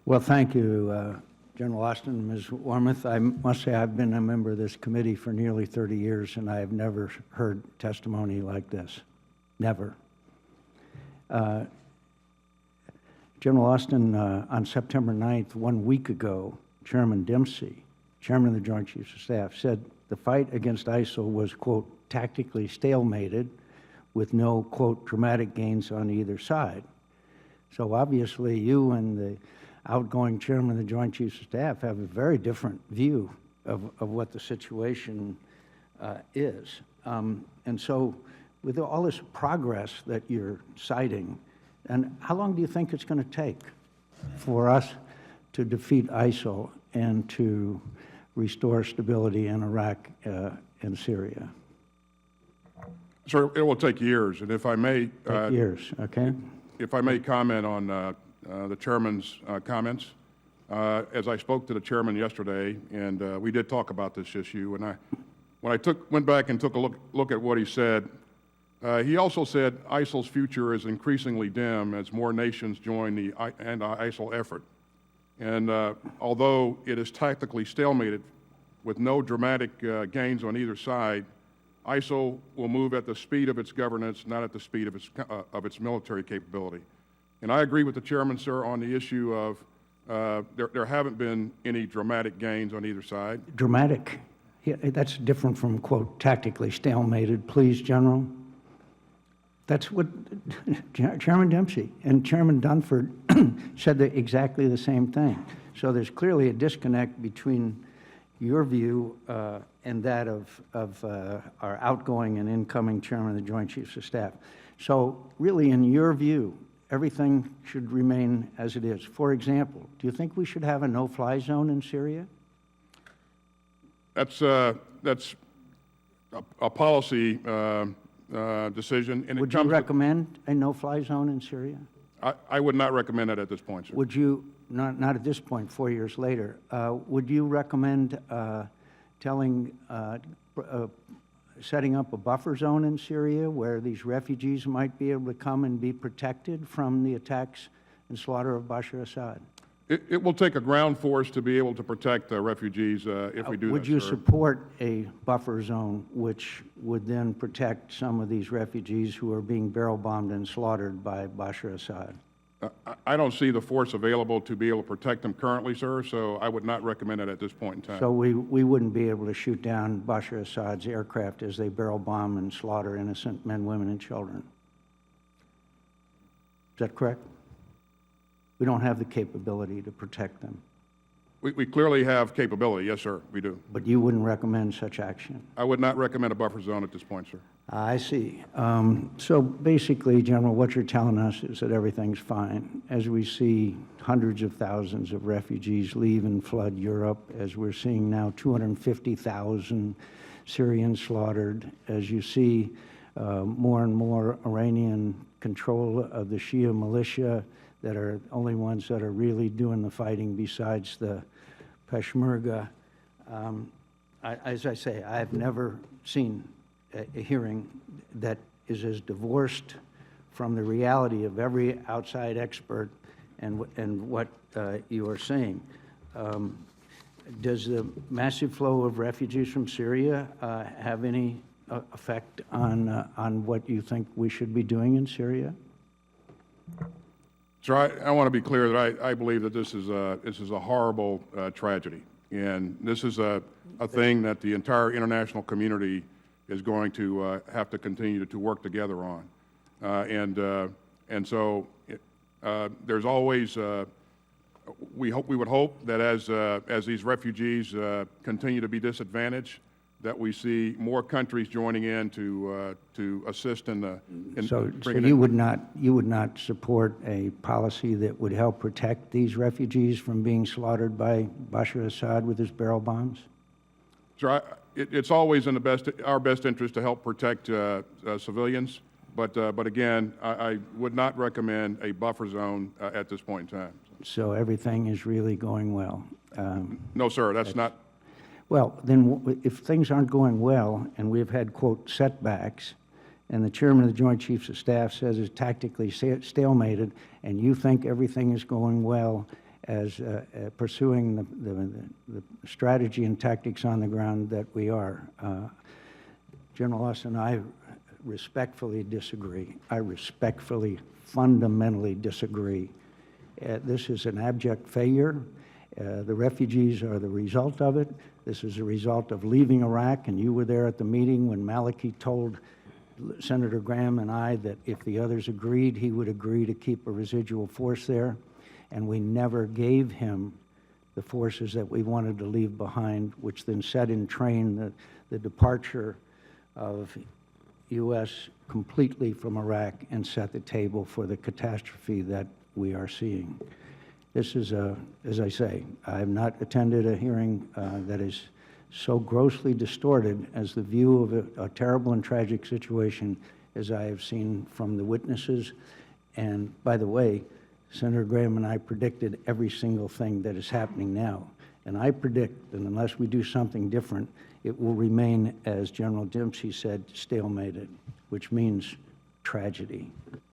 Well, thank you, General Austin and Ms. Wormuth. I must say I've been a member of this committee for nearly 30 years, and I have never heard testimony like this. Never. General Austin, on September 9th, 1 week ago, Chairman Dempsey, Chairman of the Joint Chiefs of Staff, said the fight against ISIL was, quote, tactically stalemated with no, quote, dramatic gains on either side. So obviously you and the outgoing Chairman of the Joint Chiefs of Staff have a very different view of what the situation is. And so with all this progress that you're citing, and how long do you think it's going to take for us to defeat ISIL and to restore stability in Iraq and Syria? Sir, it will take years, and if I may, years, okay. If I may comment on the Chairman's comments, as I spoke to the Chairman yesterday, and we did talk about this issue, and when I went back and took a look at what he said, he also said ISIL's future is increasingly dim as more nations join the anti-ISIL effort. And although it is tactically stalemated with no dramatic gains on either side, ISIL will move at the speed of its governance, not at the speed of its military capability. And I agree with the Chairman, sir, on the issue of there haven't been any dramatic gains on either side. Dramatic? Yeah, that's different from, quote, tactically stalemated. Please, General. That's what Chairman Dempsey and Chairman Dunford said exactly the same thing. So there's clearly a disconnect between your view and that of our outgoing and incoming Chairman of the Joint Chiefs of Staff. So really, in your view, everything should remain as it is. For example, do you think we should have a no-fly zone in Syria? That's a policy decision. And would you recommend a no-fly zone in Syria? I would not recommend that at this point, sir. Would you, not at this point, 4 years later, would you recommend setting up a buffer zone in Syria where these refugees might be able to come and be protected from the attacks and slaughter of Bashar Assad? It will take a ground force to be able to protect refugees if we do that, Would you sir. support a buffer zone which would then protect some of these refugees who are being barrel bombed and slaughtered by Bashar Assad? I don't see the force available to be able to protect them currently, sir, so I would not recommend it at this point in time. So we wouldn't be able to shoot down Bashar Assad's aircraft as they barrel bomb and slaughter innocent men, women, and children. Is that correct? We don't have the capability to protect them. We clearly have capability, yes, sir, we do. But you wouldn't recommend such action? I would not recommend a buffer zone at this point, sir. I see. So basically, General, what you're telling us is that everything's fine. As we see hundreds of thousands of refugees leave and flood Europe, as we're seeing now 250,000 Syrians slaughtered, as you see more and more Iranian control of the Shia militia that are the only ones that are really doing the fighting besides the Peshmerga. As I say, I have never seen a hearing that is as divorced from the reality of every outside expert and what you are saying. Does the massive flow of refugees from Syria have any effect on what you think we should be doing in Syria? Sir, I want to be clear that I believe that this is a horrible tragedy, and this is a thing that the entire international community is going to have to continue to work together on, and so there's always we would hope that as these refugees continue to be disadvantaged, that we see more countries joining in to assist in the. So you would not support a policy that would help protect these refugees from being slaughtered by Bashar Assad with his barrel bombs? Sir, it's always in our best interest to help protect civilians, but again, I would not recommend a buffer zone at this point in time. So everything is really going well? No, sir, that's not. Well, then if things aren't going well and we've had, quote, setbacks, and the Chairman of the Joint Chiefs of Staff says it's tactically stalemated, and you think everything is going well, as pursuing the strategy and tactics on the ground that we are. General Austin, I respectfully disagree. I respectfully, fundamentally disagree. This is an abject failure. The refugees are the result of it. This is a result of leaving Iraq, and you were there at the meeting when Maliki told Senator Graham and I that if the others agreed, he would agree to keep a residual force there, and we never gave him the forces that we wanted to leave behind, which then set in train the departure of U.S. completely from Iraq and set the table for the catastrophe that we are seeing. This is, as I say, I have not attended a hearing that is so grossly distorted as the view of a terrible and tragic situation as I have seen from the witnesses. And by the way, Senator Graham and I predicted every single thing that is happening now. And I predict that unless we do something different, it will remain, as General Dempsey said, stalemated, which means tragedy.